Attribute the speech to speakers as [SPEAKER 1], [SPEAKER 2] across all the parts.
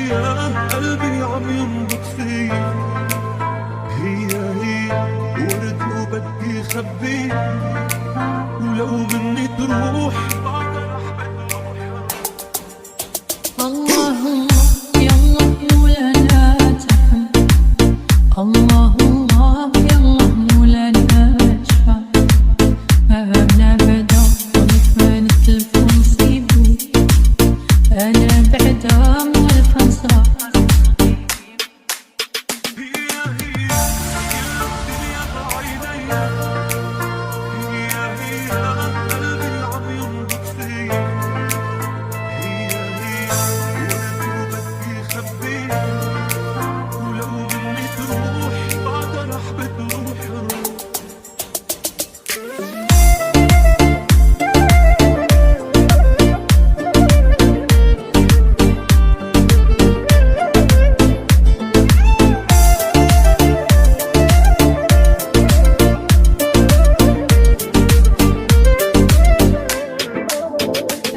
[SPEAKER 1] هي قلبي عم ينبض فيا، هي ورد وبدي خبيه، ولو مني تروح
[SPEAKER 2] الله الله يلا مولانا تفهم، الله الله يلا مولانا اشفى، أنا بعدا والفان التلفون صيبو، أنا بعدا والفان صار.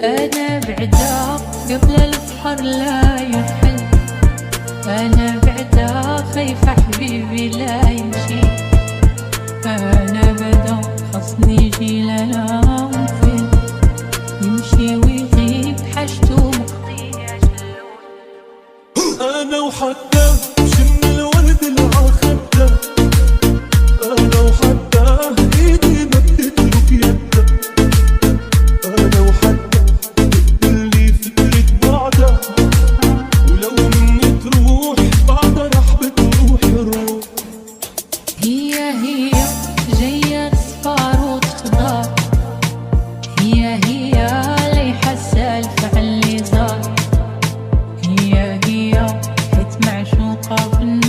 [SPEAKER 2] أنا بعدا قبل البحر لا يحل، أنا بعدا خايفة حبيبي لا يمشي، أنا بعدا خصني يجي لنا وفين، يمشي ويغيب حاجته مقضية جلون.
[SPEAKER 1] أنا وحتى شم الورد العخدة، أنا وحتى إيدي ما بتترك يدها، أنا وحتى اللي فكرك بعدها، ولو مني تروح بعدها رح بتروح الروح.
[SPEAKER 2] هي جاية صفار وتخضر، هي لي حاسة الفعل اللي صار، هي حيت معشوقة بالنار.